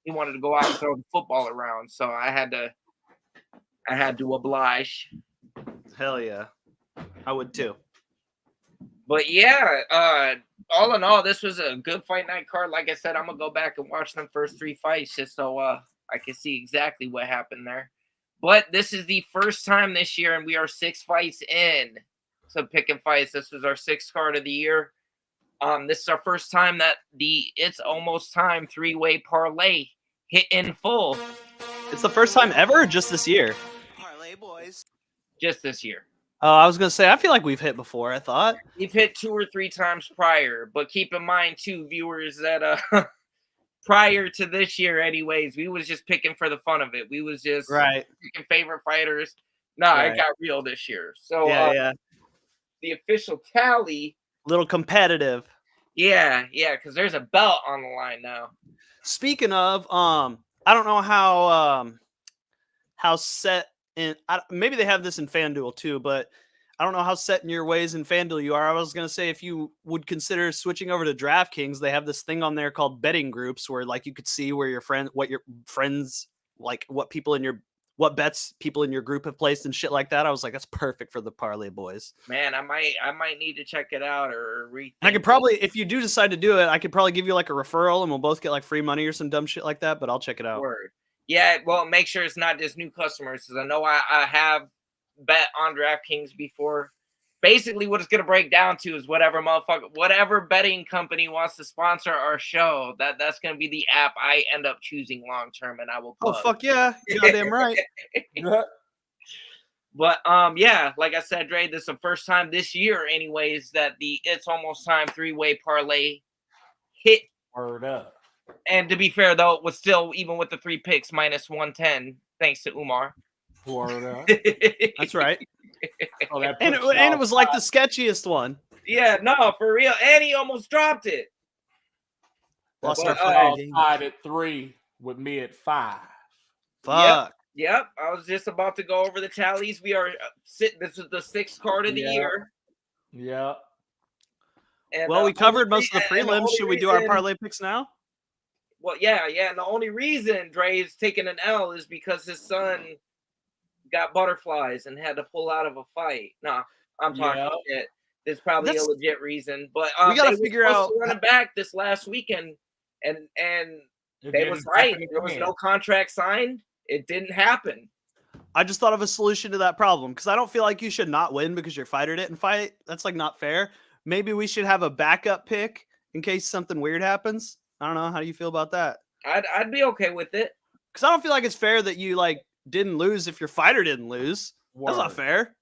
wanted to go out and throw the football around, so I had to oblige. Hell yeah. I would too. But yeah, all in all, this was a good fight night card. Like I said, I'm gonna go back and watch them first 3 fights just so I can see exactly what happened there. But this is the first time this year, and we are 6 fights in to picking fights. This was our 6th card of the year. This is our first time that the It's Almost Time 3-way parlay hit in full. It's the first time ever, or just this year? Parlay boys. Just this year. Oh, I was gonna say, I feel like we've hit before. I thought We've hit 2 or 3 times prior, but keep in mind too, viewers, that prior to this year, anyways, we was just picking for the fun of it. We was just picking favorite fighters. It got real this year. So yeah, the official tally, little competitive. Yeah, because there's a belt on the line now. Speaking of, I don't know how set in. Maybe they have this in FanDuel too, but I don't know how set in your ways in FanDuel you are. I was gonna say if you would consider switching over to DraftKings, they have this thing on there called betting groups, where like you could see where what your friends like, what bets people in your group have placed and shit like that. I was like, that's perfect for the parlay boys. Man, I might need to check it out or rethink. I could probably, if you do decide to do it, I could probably give you like a referral and we'll both get like free money or some dumb shit like that, but I'll check it out. Word. Yeah, well, make sure it's not just new customers, because I know I have bet on DraftKings before. Basically, what it's going to break down to is whatever betting company wants to sponsor our show, that's going to be the app I end up choosing long term, and I will plug. Oh, fuck yeah. Goddamn right. But, yeah, like I said, Dre, this is the first time this year, anyways, that the It's Almost Time 3-way parlay hit. Word up. And to be fair, though, it was still, even with the 3 picks, minus 110, thanks to Umar. Word up. That's right. Oh, and it was like the sketchiest one. Yeah, no, for real. And he almost dropped it. Lost our our tied at 3 with me at 5. Fuck. Yep. I was just about to go over the tallies. We are this is the 6th card of the year. Yeah. And, well, we covered most of the prelims. Should we do our parlay picks now? Well, yeah. And the only reason Dre is taking an L is because his son got butterflies and had to pull out of a fight. No, I'm talking shit. There's probably a legit reason, but we got to figure out running back this last weekend, and it was right. There was no contract signed. It didn't happen. I just thought of a solution to that problem, because I don't feel like you should not win because your fighter didn't fight. That's like not fair. Maybe we should have a backup pick in case something weird happens. I don't know. How do you feel about that? I'd be okay with it, because I don't feel like it's fair that you like didn't lose if your fighter didn't lose. That's not fair.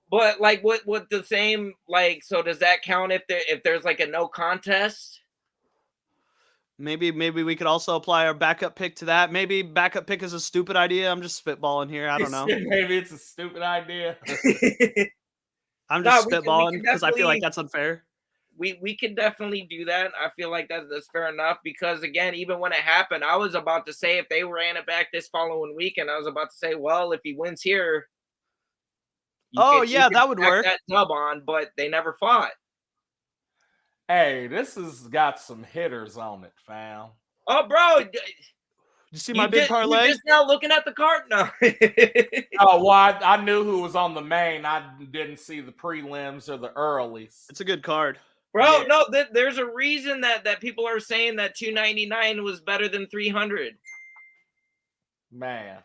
But like, what the same, like, so does that count if there's like a no contest? Maybe we could also apply our backup pick to that. Maybe backup pick is a stupid idea. I'm just spitballing here. I don't know. Maybe it's a stupid idea. I'm just spitballing because I feel like that's unfair. we could definitely do that. I feel like that's fair enough because again, even when it happened, I was about to say if they ran it back this following weekend, I was about to say, well, if he wins here, Oh, you yeah, could that would tack work. that dub on, but they never fought. Hey, this has got some hitters on it, fam. Oh, bro, You see my big parlay? You're just now looking at the card now. Oh, well, I knew who was on the main. I didn't see the prelims or the earlies. It's a good card. Bro, Yeah. no, there's a reason that people are saying that 299 was better than 300. Man.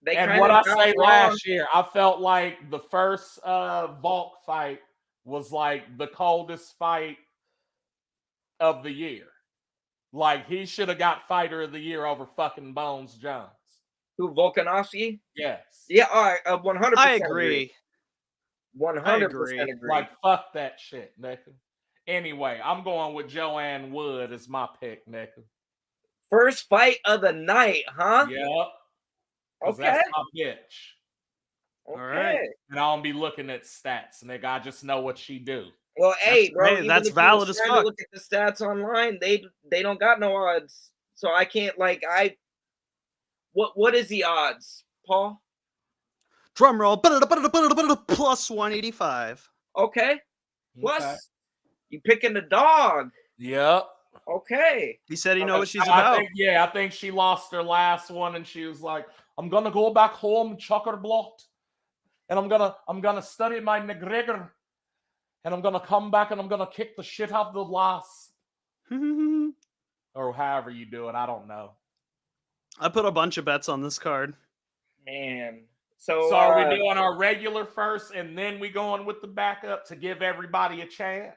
They And kind what of I got say wrong. last year, I felt like the first Volk fight was like the coldest fight of the year. Like he should have got fighter of the year over fucking Bones Jones. Who, Volkanovski? Yes. Yeah, all right, 100%. I agree. 100% agree. agree. Like fuck that shit, nigga. Anyway, I'm going with Joanne Wood as my pick, nigga. First fight of the night, huh? Yep. 'Cause Okay. That's my bitch. Okay. right. And I don't be looking at stats, nigga. I just know what she do. Well, hey, bro, hey, even that's if you valid was as trying to fuck. look at the stats online, they don't got no odds. So I can't what is the odds, Paul? Drum roll. Plus 185. Okay. Plus, Okay. you picking the dog. Yep. Okay. He said he know what she's I about. think, I think she lost her last one, and she was like, "I'm gonna go back home, Chockerblot, and I'm gonna study my McGregor, and I'm gonna come back and I'm gonna kick the shit out of the loss." Or however you do it, I don't know. I put a bunch of bets on this card. Man. So So are we doing our regular first, and then we going with the backup to give everybody a chance?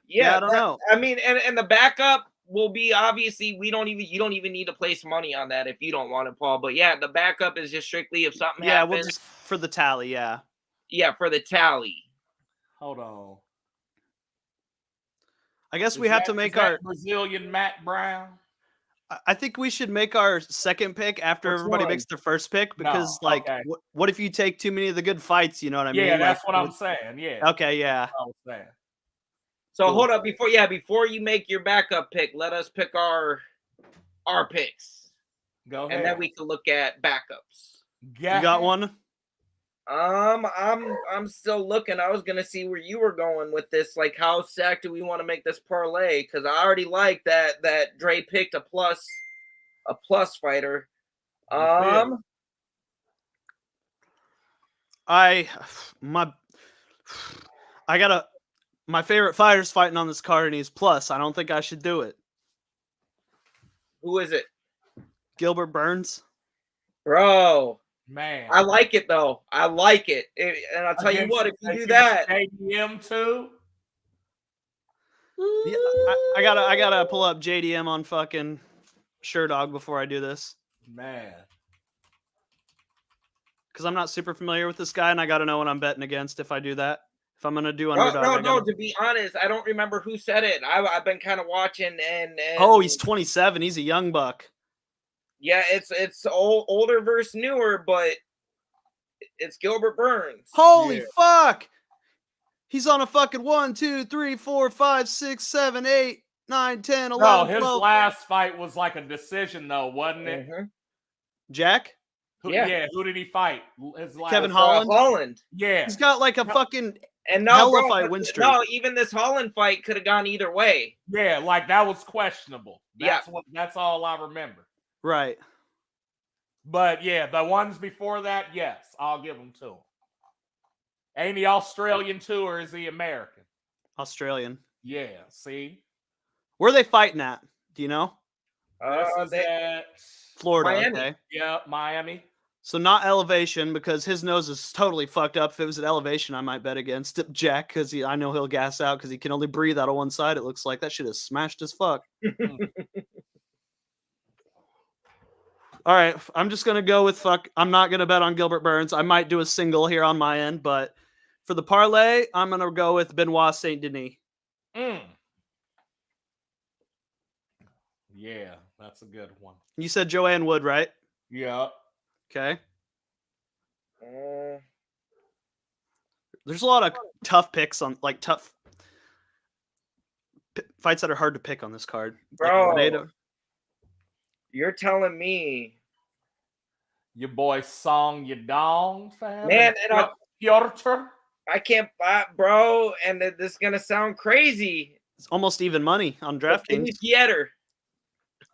Yeah, I don't know. I mean, and the backup will be obviously you don't even need to place money on that if you don't want it, Paul. But yeah, the backup is just strictly if something Yeah, happens. we'll just for the tally. Yeah. Yeah, for the tally. Hold on. I guess Is we have that- to make is that our. Brazilian Matt Brown. I think we should make our second pick after Which everybody one? makes their first pick because, No, like, okay. what if you take too many of the good fights? You know what I mean? Yeah, that's Like, what I'm saying. Yeah. Okay, yeah. I was saying. So Cool. hold up before you make your backup pick, let us pick our picks, Go ahead. and then we can look at backups. You got one? I'm still looking. I was gonna see where you were going with this. Like, how stacked do we want to make this parlay? Because I already like that Dre picked a plus fighter. You My favorite fighter's fighting on this card and he's plus. I don't think I should do it. Who is it, Gilbert Burns. bro? Man. I like it though. I like it, and I'll tell you what. If you do that, JDM too. Yeah, I gotta pull up JDM on fucking Sherdog before I do this Man. because I'm not super familiar with this guy and I gotta know what I'm betting against if I do that. If I'm gonna do underdog, I no. gotta... To be honest, I don't remember who said it. I've been kind of watching, and Oh, he's 27. He's a young buck. yeah, it's older versus newer, but it's Gilbert Burns. Holy Yeah. fuck! He's on a fucking 1, 2, 3, 4, 5, 6, 7, 8, 9, 10, 11, No, his 12. last fight was like a decision, though, wasn't it? Mhm. Jack? Yeah. Who did he fight? His last Kevin Holland? Holland. Yeah. He's got like a fucking And no, hella bro, fight win streak. no, even this Holland fight could have gone either way. Yeah, like that was questionable. Yeah. That's all I remember. right. But yeah, the ones before that, yes, I'll give them to him. Ain't he Australian too, or is he American? Australian. Yeah, see? Where are they fighting at? Do you know? This is They- at Florida. Miami. Okay. yeah, Miami. So not Elevation because his nose is totally fucked up. If it was at Elevation, I might bet against Jack because I know he'll gas out because he can only breathe out of one side. It looks like that shit is smashed as fuck. All right, I'm just gonna go with fuck. I'm not gonna bet on Gilbert Burns. I might do a single here on my end, but for the parlay, I'm gonna go with Benoit Saint Denis. Yeah, that's a good one. You said Joanne Wood, right? Yeah. Okay. There's a lot of tough picks on like tough fights that are hard to pick on this card. Like Bro, Moreno. you're telling me, Your boy Song Yadong, fam. man, and Piotr. I can't buy, bro, and this is gonna sound crazy. It's almost even money on Give me DraftKings. Pieter.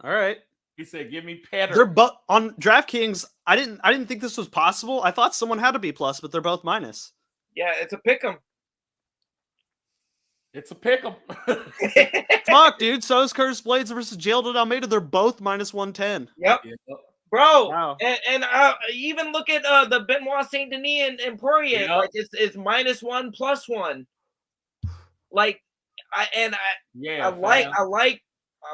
All right. He said, "Give me Petter." They're both on DraftKings. I didn't think this was possible. I thought someone had to be plus, but they're both minus. Yeah, it's a pick 'em. It's a pick'em. Fuck, dude. So is Curtis Blades versus Jailed Almeida. They're both minus 110. Yep, Yeah. bro. Wow. And even look at the Benoit Saint Denis and Poirier. Yep. Like it's -1 +1. Like I Yeah,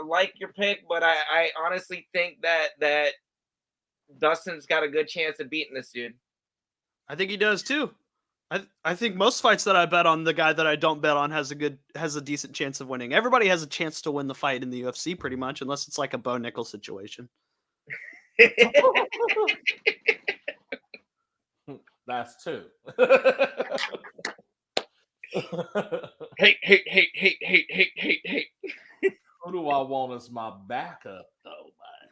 like your pick, but I honestly think that Dustin's got a good chance of beating this dude. I think he does too. I think most fights that I bet on, the guy that I don't bet on has a decent chance of winning. Everybody has a chance to win the fight in the UFC pretty much, unless it's like a Bo Nickel situation. That's two. Hate. Who do I want as my backup, though, man?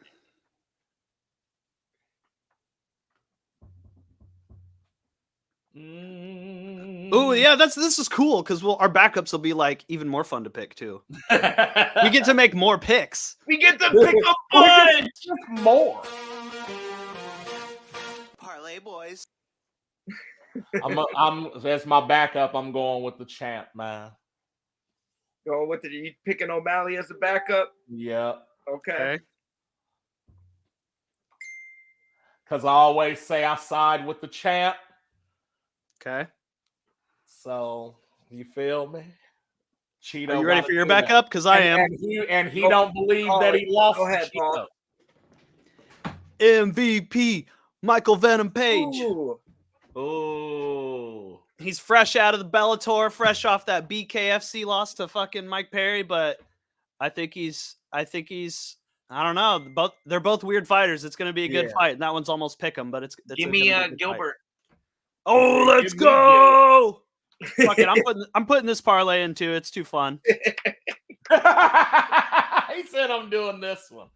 Oh yeah, this is cool because our backups will be like even more fun to pick too. We get to make more picks. We get to pick a bunch. more. Parlay boys. I'm as my backup. I'm going with the champ, man. Going with you picking O'Malley as a backup. Yeah, Okay. because I always say I side with the champ. Okay. So you feel me? Cheeto, Are you ready gotta for your do that. backup? Because I am. And he Go- don't believe that he lost. Go ahead, to Paul. Cheeto. MVP Michael Venom Page. Ooh. Oh, He's fresh out of the Bellator, fresh off that BKFC loss to fucking Mike Perry, but I think he's I don't know. They're both weird fighters. It's going to be a good Yeah. fight. And that one's almost pick 'em, but it's Give gonna me be a good fight. Gilbert. Oh, Give let's me go! Fuck it, I'm putting this parlay in too. It's too fun. he said I'm doing this one.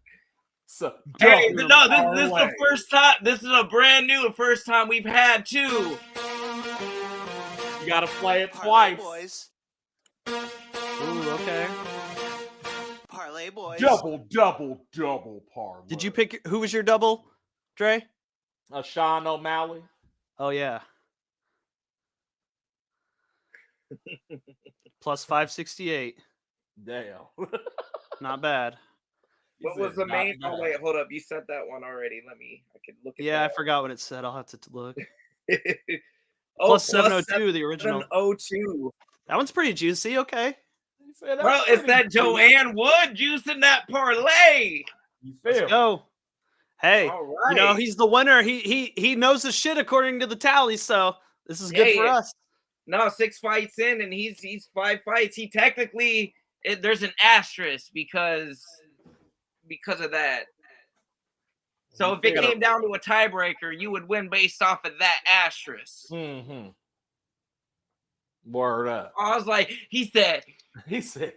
So Hey, double no, this is parlay. the first time. This is a brand new first time we've had two. You gotta play it twice. boys. Ooh, okay. Parlay boys. Double parlay. Did you pick who was your double, Dre? Sean O'Malley? Oh yeah. Plus 568. Damn. Not bad. He What was said the not main? Oh bad. wait, hold up. You said that one already. I could look at Yeah, I that. forgot what it said. I'll have to look. Oh, Plus 702, the original. 702. That one's pretty juicy. Okay. He said, Bro, "That's it's pretty that good." Joanne Wood juicing that parlay. You Let's feel? go. Hey, All right. you know, he's the winner. He knows his shit according to the tally, so this is good for Yeah. us. No, 6 fights in, and he's 5 fights. He technically there's an asterisk because of that. So if it came down to a tiebreaker, you would win based off of that asterisk. Mm-hmm. Word up. I was like, he said, He said.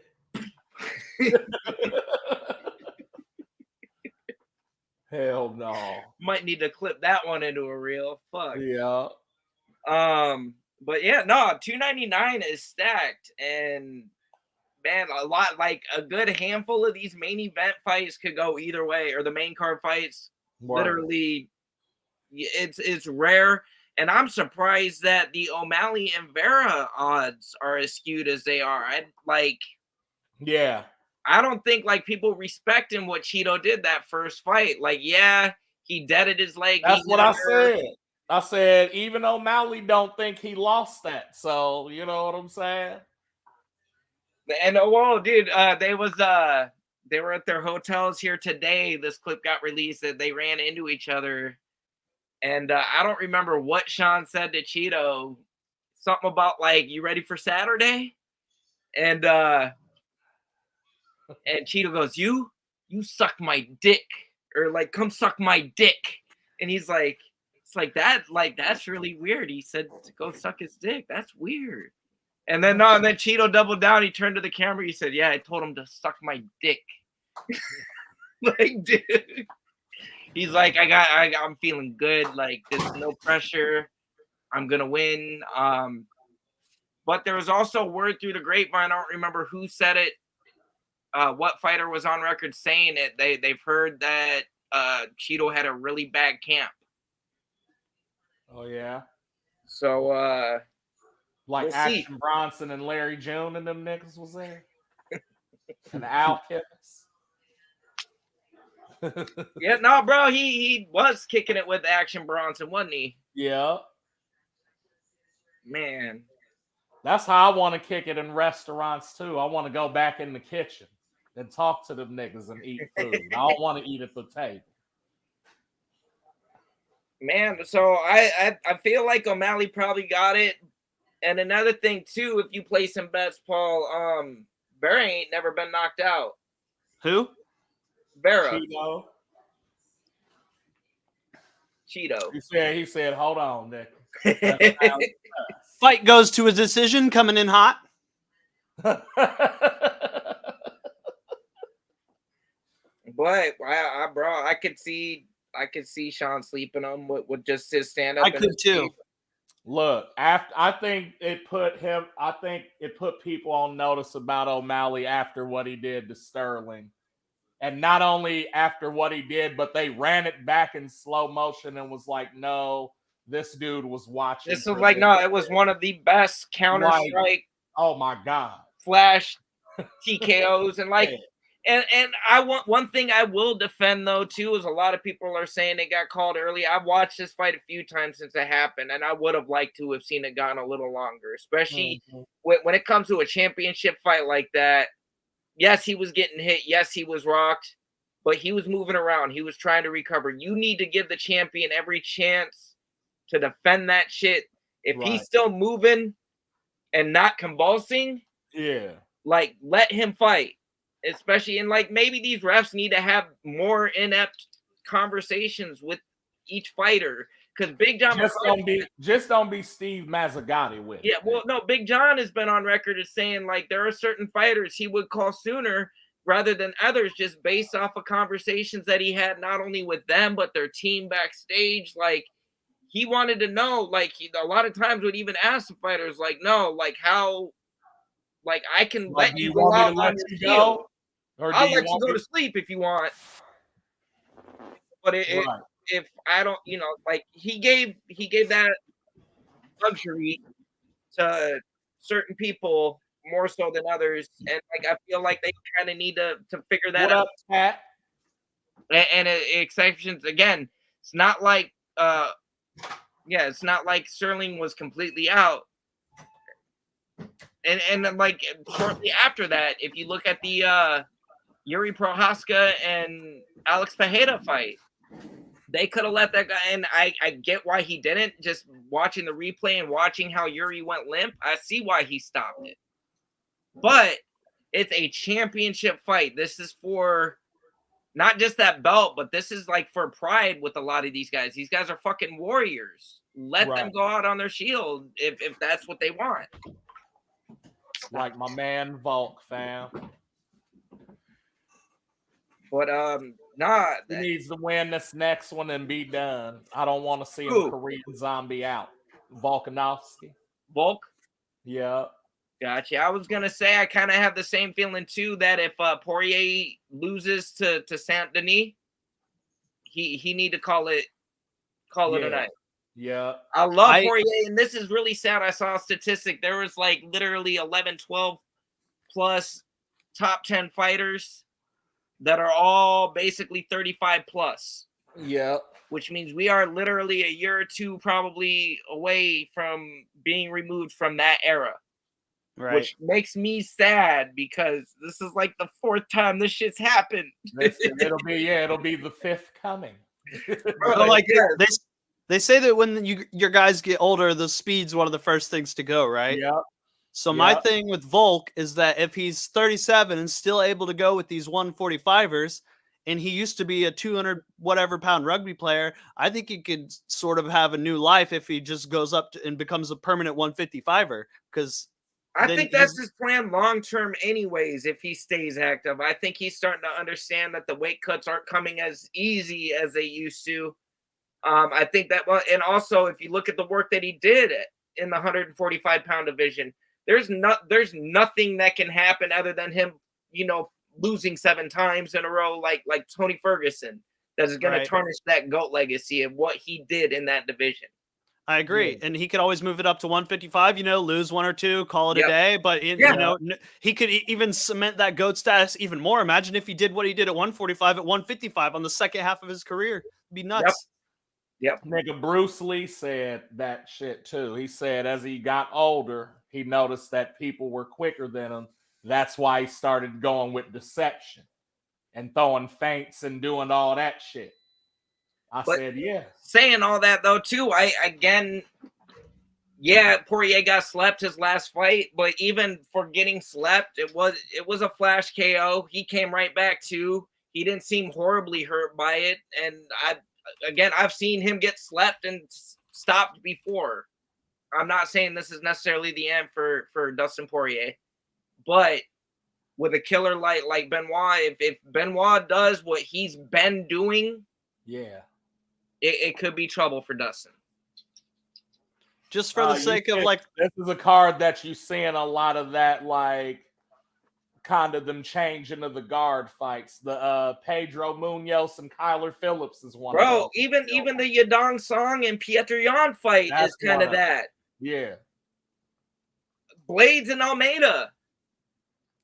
Hell no. might need to clip that one into a reel. Fuck. Yeah. But yeah, no, 299 is stacked, and man, a good handful of these main event fights could go either way, or the main card fights. Word. Literally, it's rare, and I'm surprised that the O'Malley and Vera odds are as skewed as they are. Yeah. I don't think like people respecting what Cheeto did that first fight. Like, yeah, he deaded his leg. That's he what I never- said. I said, even O'Malley don't think he lost that. So, you know what I'm saying? And dude, they were at their hotels here today. This clip got released that they ran into each other, and I don't remember what Sean said to Cheeto. Something about like, "You ready for Saturday?" And Cheeto goes, "You suck my dick," or like, "Come suck my dick," and he's like, "It's like that. Like that's really weird." He said to go suck his dick. That's weird. And then no, and then Cheeto doubled down. He turned to the camera. He said, "Yeah, I told him to suck my dick." Like, dude. He's like, I'm feeling good. Like, there's no pressure. I'm gonna win. But there was also word through the grapevine. I don't remember who said it. What fighter was on record saying it? They've heard that Cheeto had a really bad camp. Oh yeah. So Like we'll see. Action Bronson and Larry June and them niggas was there. And Al Kips. Yeah, no, bro, he was kicking it with Action Bronson, wasn't he? Yeah. Man. That's how I want to kick it in restaurants too. I want to go back in the kitchen and talk to them niggas and eat food. I don't want to eat at the table. Man, so I feel like O'Malley probably got it. And another thing too, if you play some bets, Paul, Vera ain't never been knocked out. Who? Vera. Cheeto. He said, hold on, Nick. Fight goes to a decision, coming in hot. But I could see Sean sleeping him with just his stand up. I could too. Look, I think it put people on notice about O'Malley after what he did to Sterling. And not only after what he did, but they ran it back in slow motion and was like, no, this dude was watching. This was like, no, it was one of the best Counter-Strike. Oh my God. Flash TKOs and like, and I want one thing I will defend though too is a lot of people are saying it got called early. I've watched this fight a few times since it happened, and I would have liked to have seen it gone a little longer, especially when it comes to a championship fight like that. Yes, he was getting hit. Yes, he was rocked, but he was moving around. He was trying to recover. You need to give the champion every chance to defend that shit. If he's still moving and not convulsing, like let him fight. Especially in like maybe these refs need to have more inept conversations with each fighter because Big John just don't be Steve Mazzagatti with it. Yeah, well, no, Big John has been on record as saying like there are certain fighters he would call sooner rather than others just based off of conversations that he had not only with them but their team backstage. Like he wanted to know, like a lot of times would even ask the fighters like, no, like how, like I can let you go out on your field. Or I'll let you go to sleep if you want. But if I don't, like he gave that luxury to certain people more so than others, and like I feel like they kind of need to figure that out. Pat? And exceptions again. It's not like it's not like Sterling was completely out. And like shortly after that, if you look at the Yuri Prohaska and Alex Pereira fight, they could have let that guy. And I get why he didn't. Just watching the replay and watching how Yuri went limp, I see why he stopped it. But it's a championship fight. This is for not just that belt, but this is like for pride with a lot of these guys. These guys are fucking warriors. Let them go out on their shield if that's what they want. Like my man Volk, fam. But he needs to win this next one and be done. I don't want to see him Korean Zombie out. Volkanovski. Volk? Yeah. Gotcha. I was gonna say I kind of have the same feeling too that if Poirier loses to Saint Denis, he need to call it a night. Yeah. I love Poirier, and this is really sad. I saw a statistic. There was like literally 11, 12 plus top 10 fighters that are all basically 35 plus. Yeah. Which means we are literally a year or two probably away from being removed from that era. Right. Which makes me sad because this is like the fourth time this shit's happened. It'll be the fifth coming. They say that when your guys get older, the speed's one of the first things to go, right? Yeah. So my thing with Volk is that if he's 37 and still able to go with these 145ers, and he used to be a 200 whatever pound rugby player, I think he could sort of have a new life if he just goes up and becomes a permanent 155er. Because I then think that's his plan long term, anyways. If he stays active, I think he's starting to understand that the weight cuts aren't coming as easy as they used to. I think that, well, and also if you look at the work that he did in the 145-pound division, there's nothing that can happen other than him, losing 7 times in a row, like Tony Ferguson, that is going Right. to tarnish that GOAT legacy of what he did in that division. I agree. Yeah. And he could always move it up to 155, lose 1 or 2, call it Yep. a day. But, Yeah. he could even cement that GOAT status even more. Imagine if he did what he did at 145 at 155 on the second half of his career. It'd be nuts. Yep. Nigga, Bruce Lee said that shit too. He said as he got older, he noticed that people were quicker than him. That's why he started going with deception and throwing feints and doing all that shit. But said, yeah. Saying all that though, too, Poirier got slept his last fight, but even for getting slept, it was a flash KO. He came right back too. He didn't seem horribly hurt by it, and I've seen him get slept and stopped before. I'm not saying this is necessarily the end for Dustin Poirier, but with a killer like Benoit, if Benoit does what he's been doing, yeah, it could be trouble for Dustin. Just for the sake of this is a card that you seeing a lot of that, like kind of them changing of the guard fights. The Pedro Munoz and Kyler Phillips is one. Bro, of those. even the Yadong Song and Petr Yan fight is kind of that. Yeah. Blades and Almeida.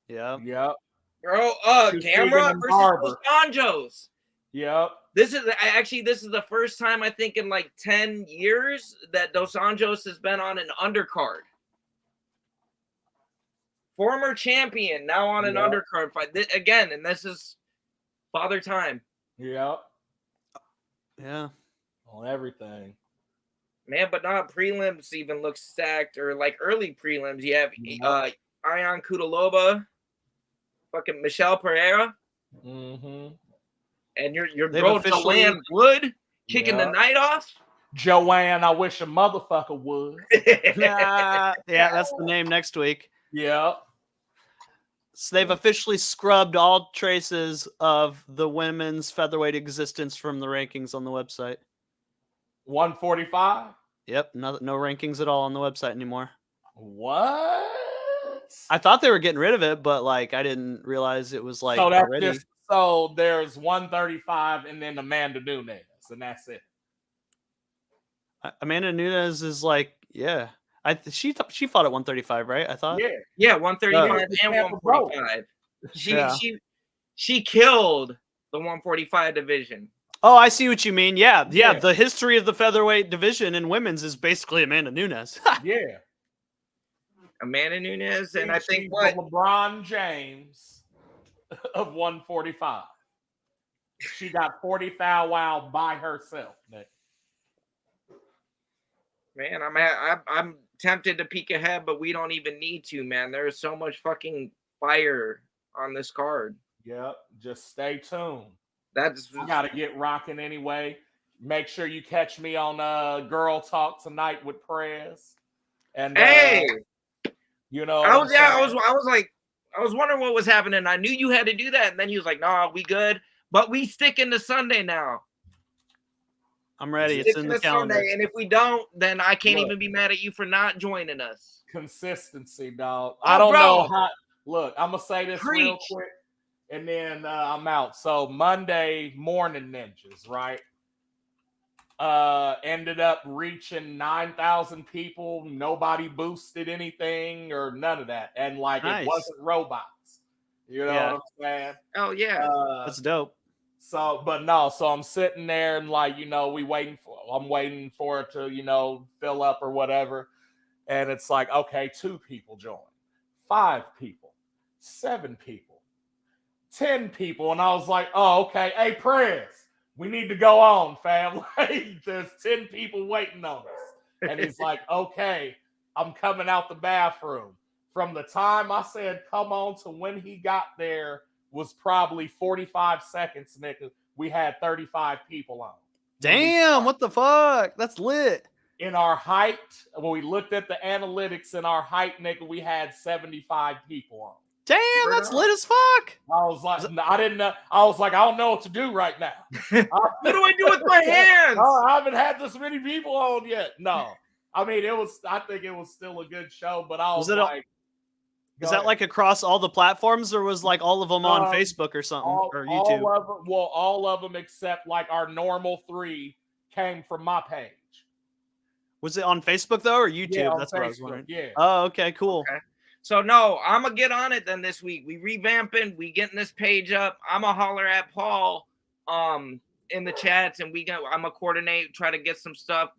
Yeah. Yep. Bro, Gamrot versus Dos Anjos. Yep. This is the first time I think in like 10 years that Dos Anjos has been on an undercard. Former champion, now on an undercard fight. Again, and this is father time. Yep. Yeah. On everything. Man, but not prelims even look stacked, or like early prelims. You have Ion Kudalova, fucking Michelle Pereira. Mm-hmm. And your girl Joanne Wood kicking the night off. Joanne, I wish a motherfucker would. Yeah, that's the name next week. Yeah. So they've officially scrubbed all traces of the women's featherweight existence from the rankings on the website. 145? Yep, no rankings at all on the website anymore. What? I thought they were getting rid of it, but like I didn't realize it was like so that's already. So there's 135 and then Amanda Nunes, and that's it. Amanda Nunes is like, yeah. She fought at 135, right? I thought. Yeah, 135 and 145. She killed the 145 division. Oh, I see what you mean. Yeah. The history of the featherweight division in women's is basically Amanda Nunes. Yeah. Amanda Nunes, and I think LeBron James of 145. She got 40 foul wow by herself, Nick. Man, I'm tempted to peek ahead, but we don't even need to, man. There's so much fucking fire on this card. Yep, just stay tuned. I gotta get rocking anyway. Make sure you catch me on Girl Talk tonight with Prez. And hey, I was wondering what was happening. I knew you had to do that, and then he was like, "Nah, we good." But we sticking to Sunday now. I'm ready. It's in the calendar. Sunday, and if we don't, then I can't even be mad at you for not joining us. Consistency, dog. I don't know how. Look, I'm gonna say this real quick, and then I'm out. So Monday Morning Ninjas, right? Ended up reaching 9,000 people. Nobody boosted anything or none of that, and it wasn't robots. You know what I'm saying? Oh yeah, that's dope. So I'm sitting there and I'm waiting for it to, fill up or whatever. And it's like, okay, 2 people join, 5 people, 7 people, 10 people. And I was like, oh, okay. Hey, Prez, we need to go on, fam. There's 10 people waiting on us. And he's like, okay, I'm coming out the bathroom. From the time I said, come on, to when he got there was probably 45 seconds, nigga. We had 35 people on. Damn, what the fuck? That's lit. in our height, when we looked at the analytics in our height, nigga, we had 75 people on. Damn, that's lit as fuck. I was like, I didn't know. I was like, I don't know what to do right now. What do I do with my hands? I haven't had this many people on yet. No, I mean I think it was still a good show, but I was like, is that like across all the platforms, or was like all of them on Facebook or something or YouTube? All of them except like our normal 3 came from my page. Was it on Facebook though, or YouTube? Yeah, that's Facebook, what I was wondering. Yeah. Oh, okay, cool. Okay. So no, I'm gonna get on it then this week. We revamping, we getting this page up. I'm gonna holler at Paul in the chats, and I'm gonna coordinate, try to get some stuff.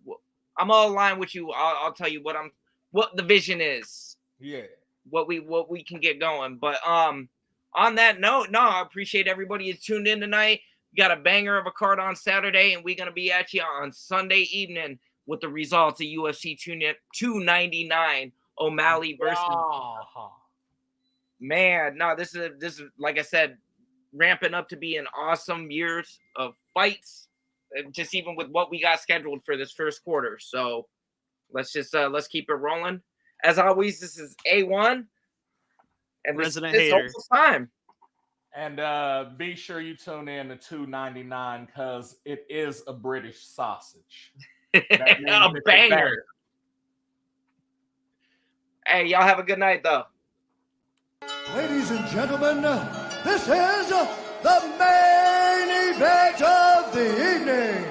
I'm gonna align with you. I'll tell you what the vision is. Yeah. What we can get going. But on that note, no, I appreciate everybody who tuned in tonight. We got a banger of a card on Saturday, and we're gonna be at you on Sunday evening with the results of UFC 299. O'Malley versus man. No, this is like I said, ramping up to be an awesome years of fights, just even with what we got scheduled for this first quarter. So let's keep it rolling. As always, this is A1 and Resident Hater. Time. And be sure you tune in to 299 because it is a British sausage. A banger. Hey, y'all have a good night, though. Ladies and gentlemen, this is the main event of the evening.